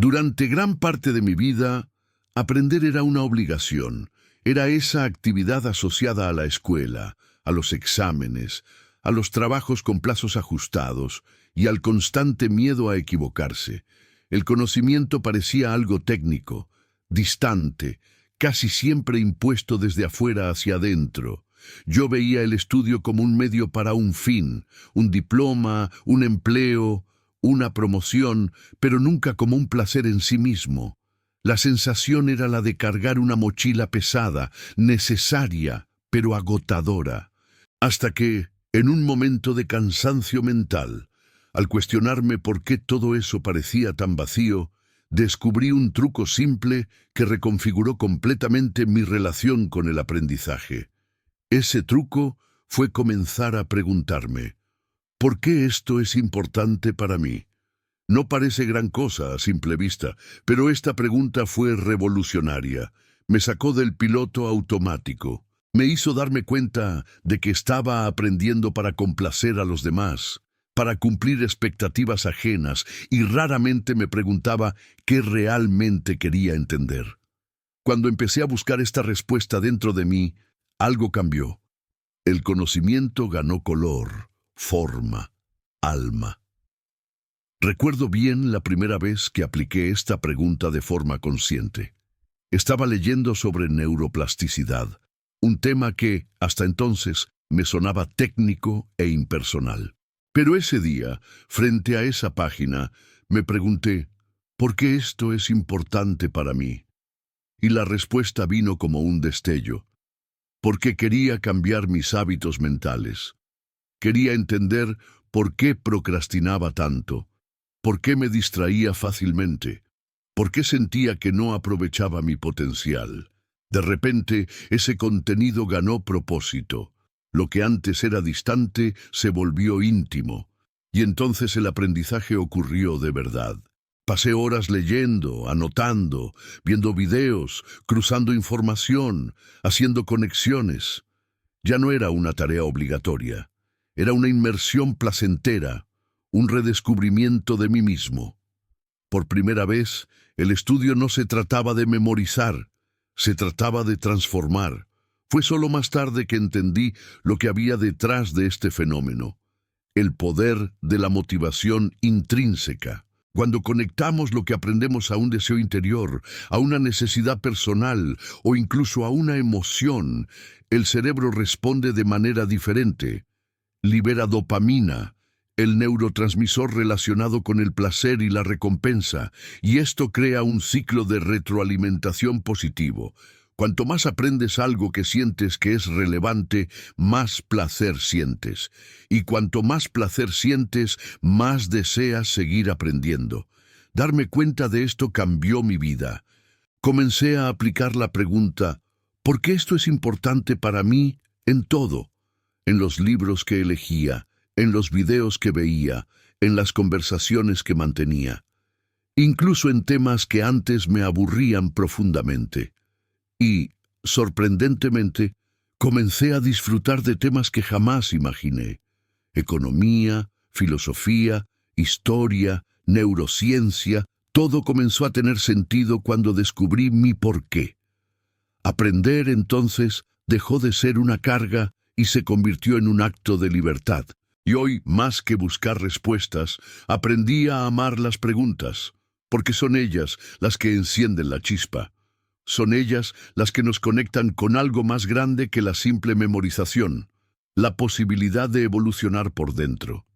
Durante gran parte de mi vida, aprender era una obligación. Era esa actividad asociada a la escuela, a los exámenes, a los trabajos con plazos ajustados y al constante miedo a equivocarse. El conocimiento parecía algo técnico, distante, casi siempre impuesto desde afuera hacia adentro. Yo veía el estudio como un medio para un fin, un diploma, un empleo, una promoción, pero nunca como un placer en sí mismo. La sensación era la de cargar una mochila pesada, necesaria, pero agotadora. Hasta que, en un momento de cansancio mental, al cuestionarme por qué todo eso parecía tan vacío, descubrí un truco simple que reconfiguró completamente mi relación con el aprendizaje. Ese truco fue comenzar a preguntarme, ¿por qué esto es importante para mí? No parece gran cosa a simple vista, pero esta pregunta fue revolucionaria. Me sacó del piloto automático. Me hizo darme cuenta de que estaba aprendiendo para complacer a los demás, para cumplir expectativas ajenas, y raramente me preguntaba qué realmente quería entender. Cuando empecé a buscar esta respuesta dentro de mí, algo cambió. El conocimiento ganó color, forma, alma. Recuerdo bien la primera vez que apliqué esta pregunta de forma consciente. Estaba leyendo sobre neuroplasticidad, un tema que, hasta entonces, me sonaba técnico e impersonal. Pero ese día, frente a esa página, me pregunté, ¿por qué esto es importante para mí? Y la respuesta vino como un destello. Porque quería cambiar mis hábitos mentales. Quería entender por qué procrastinaba tanto, por qué me distraía fácilmente, por qué sentía que no aprovechaba mi potencial. De repente, ese contenido ganó propósito. Lo que antes era distante se volvió íntimo, y entonces el aprendizaje ocurrió de verdad. Pasé horas leyendo, anotando, viendo videos, cruzando información, haciendo conexiones. Ya no era una tarea obligatoria, era una inmersión placentera, un redescubrimiento de mí mismo. Por primera vez, el estudio no se trataba de memorizar, se trataba de transformar. Fue solo más tarde que entendí lo que había detrás de este fenómeno, el poder de la motivación intrínseca. Cuando conectamos lo que aprendemos a un deseo interior, a una necesidad personal o incluso a una emoción, el cerebro responde de manera diferente. Libera dopamina, el neurotransmisor relacionado con el placer y la recompensa, y esto crea un ciclo de retroalimentación positivo. Cuanto más aprendes algo que sientes que es relevante, más placer sientes. Y cuanto más placer sientes, más deseas seguir aprendiendo. Darme cuenta de esto cambió mi vida. Comencé a aplicar la pregunta, ¿por qué esto es importante para mí en todo? En los libros que elegía, en los videos que veía, en las conversaciones que mantenía. Incluso en temas que antes me aburrían profundamente. Y, sorprendentemente, comencé a disfrutar de temas que jamás imaginé. Economía, filosofía, historia, neurociencia, todo comenzó a tener sentido cuando descubrí mi porqué. Aprender, entonces, dejó de ser una carga y se convirtió en un acto de libertad. Y hoy, más que buscar respuestas, aprendí a amar las preguntas, porque son ellas las que encienden la chispa. Son ellas las que nos conectan con algo más grande que la simple memorización, la posibilidad de evolucionar por dentro.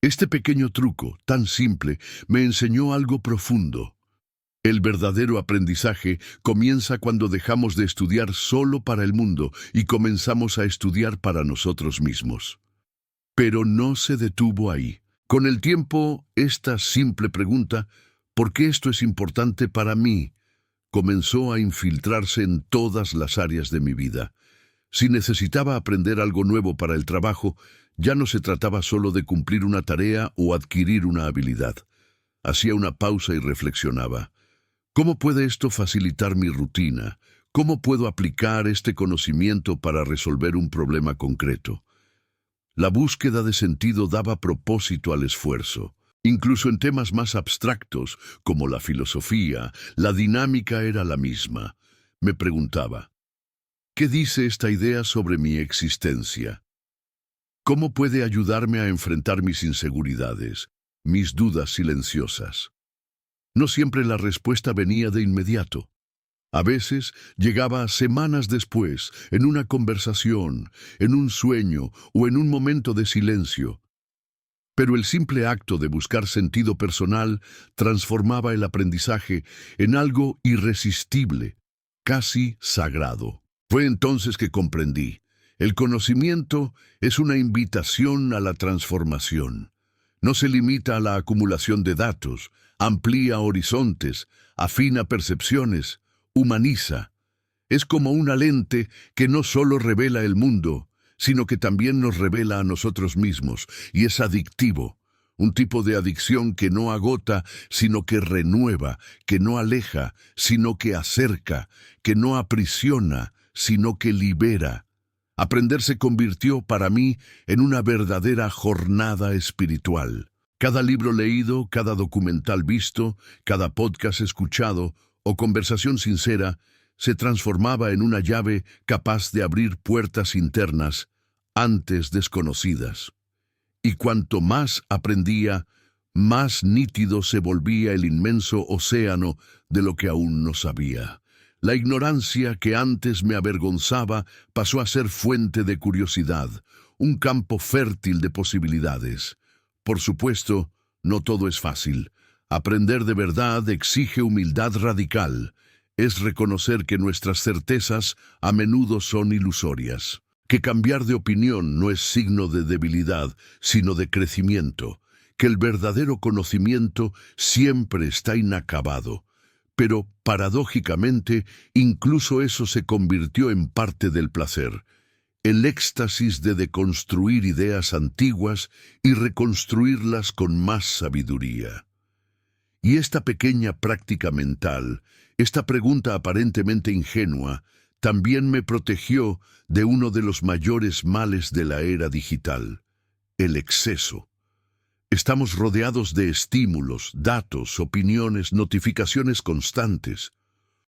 Este pequeño truco, tan simple, me enseñó algo profundo. El verdadero aprendizaje comienza cuando dejamos de estudiar solo para el mundo y comenzamos a estudiar para nosotros mismos. Pero no se detuvo ahí. Con el tiempo, esta simple pregunta, ¿por qué esto es importante para mí?, comenzó a infiltrarse en todas las áreas de mi vida. Si necesitaba aprender algo nuevo para el trabajo, ya no se trataba solo de cumplir una tarea o adquirir una habilidad. Hacía una pausa y reflexionaba. ¿Cómo puede esto facilitar mi rutina? ¿Cómo puedo aplicar este conocimiento para resolver un problema concreto? La búsqueda de sentido daba propósito al esfuerzo. Incluso en temas más abstractos, como la filosofía, la dinámica era la misma. Me preguntaba, ¿qué dice esta idea sobre mi existencia? ¿Cómo puede ayudarme a enfrentar mis inseguridades, mis dudas silenciosas? No siempre la respuesta venía de inmediato. A veces llegaba semanas después, en una conversación, en un sueño o en un momento de silencio. Pero el simple acto de buscar sentido personal transformaba el aprendizaje en algo irresistible, casi sagrado. Fue entonces que comprendí. El conocimiento es una invitación a la transformación. No se limita a la acumulación de datos, amplía horizontes, afina percepciones, humaniza. Es como una lente que no solo revela el mundo, sino que también nos revela a nosotros mismos, y es adictivo, un tipo de adicción que no agota, sino que renueva, que no aleja, sino que acerca, que no aprisiona, sino que libera. Aprender se convirtió para mí en una verdadera jornada espiritual. Cada libro leído, cada documental visto, cada podcast escuchado o conversación sincera se transformaba en una llave capaz de abrir puertas internas antes desconocidas. Y cuanto más aprendía, más nítido se volvía el inmenso océano de lo que aún no sabía. La ignorancia que antes me avergonzaba pasó a ser fuente de curiosidad, un campo fértil de posibilidades. Por supuesto, no todo es fácil. Aprender de verdad exige humildad radical. Es reconocer que nuestras certezas a menudo son ilusorias, que cambiar de opinión no es signo de debilidad, sino de crecimiento, que el verdadero conocimiento siempre está inacabado. Pero, paradójicamente, incluso eso se convirtió en parte del placer, el éxtasis de deconstruir ideas antiguas y reconstruirlas con más sabiduría. Y esta pequeña práctica mental, esta pregunta aparentemente ingenua, también me protegió de uno de los mayores males de la era digital, el exceso. Estamos rodeados de estímulos, datos, opiniones, notificaciones constantes.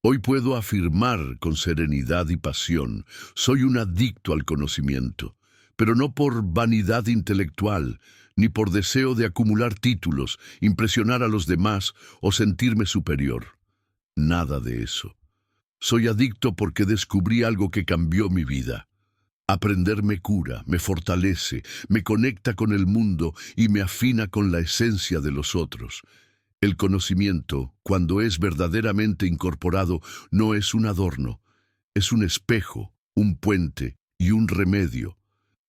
Hoy puedo afirmar con serenidad y pasión, soy un adicto al conocimiento, pero no por vanidad intelectual, ni por deseo de acumular títulos, impresionar a los demás o sentirme superior. Nada de eso. Soy adicto porque descubrí algo que cambió mi vida. Aprender me cura, me fortalece, me conecta con el mundo y me afina con la esencia de los otros. El conocimiento, cuando es verdaderamente incorporado, no es un adorno, es un espejo, un puente y un remedio.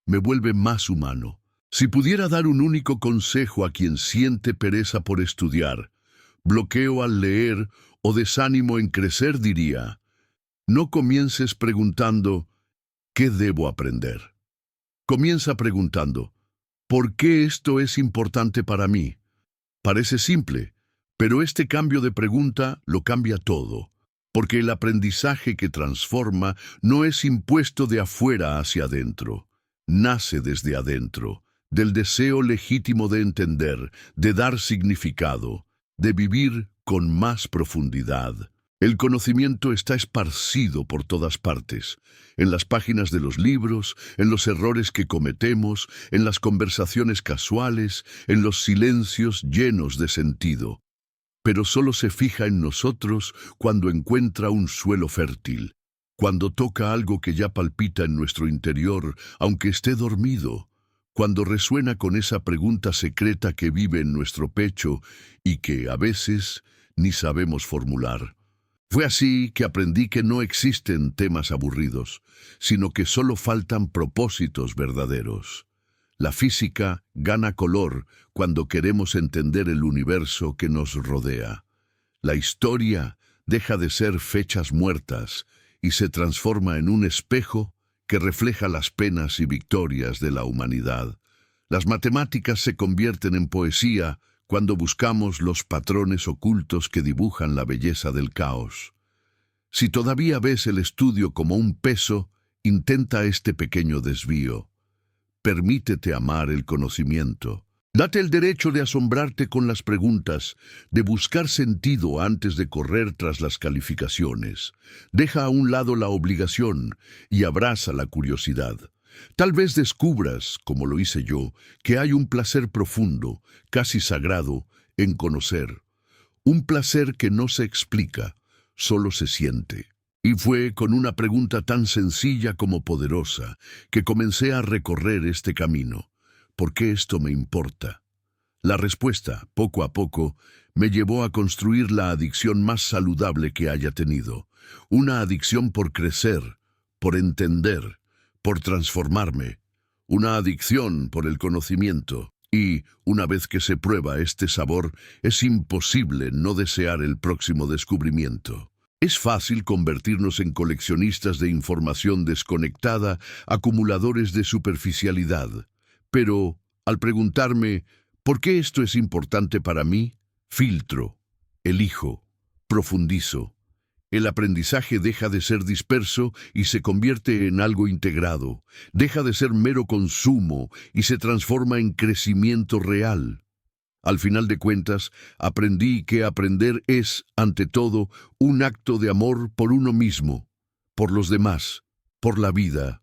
Me vuelve más humano. Si pudiera dar un único consejo a quien siente pereza por estudiar, bloqueo al leer o desánimo en crecer, diría, no comiences preguntando, ¿qué debo aprender? Comienza preguntando, ¿por qué esto es importante para mí? Parece simple, pero este cambio de pregunta lo cambia todo, porque el aprendizaje que transforma no es impuesto de afuera hacia adentro, nace desde adentro, del deseo legítimo de entender, de dar significado, de vivir con más profundidad. El conocimiento está esparcido por todas partes, en las páginas de los libros, en los errores que cometemos, en las conversaciones casuales, en los silencios llenos de sentido. Pero solo se fija en nosotros cuando encuentra un suelo fértil, cuando toca algo que ya palpita en nuestro interior, aunque esté dormido, cuando resuena con esa pregunta secreta que vive en nuestro pecho y que, a veces, ni sabemos formular. Fue así que aprendí que no existen temas aburridos, sino que solo faltan propósitos verdaderos. La física gana color cuando queremos entender el universo que nos rodea. La historia deja de ser fechas muertas y se transforma en un espejo que refleja las penas y victorias de la humanidad. Las matemáticas se convierten en poesía cuando buscamos los patrones ocultos que dibujan la belleza del caos. Si todavía ves el estudio como un peso, intenta este pequeño desvío. Permítete amar el conocimiento. Date el derecho de asombrarte con las preguntas, de buscar sentido antes de correr tras las calificaciones. Deja a un lado la obligación y abraza la curiosidad. Tal vez descubras, como lo hice yo, que hay un placer profundo, casi sagrado, en conocer. Un placer que no se explica, solo se siente. Y fue con una pregunta tan sencilla como poderosa que comencé a recorrer este camino. ¿Por qué esto me importa? La respuesta, poco a poco, me llevó a construir la adicción más saludable que haya tenido. Una adicción por crecer, por entender, por transformarme. Una adicción por el conocimiento. Y, una vez que se prueba este sabor, es imposible no desear el próximo descubrimiento. Es fácil convertirnos en coleccionistas de información desconectada, acumuladores de superficialidad. Pero, al preguntarme, ¿por qué esto es importante para mí? Filtro, elijo, profundizo. El aprendizaje deja de ser disperso y se convierte en algo integrado. Deja de ser mero consumo y se transforma en crecimiento real. Al final de cuentas, aprendí que aprender es, ante todo, un acto de amor por uno mismo, por los demás, por la vida.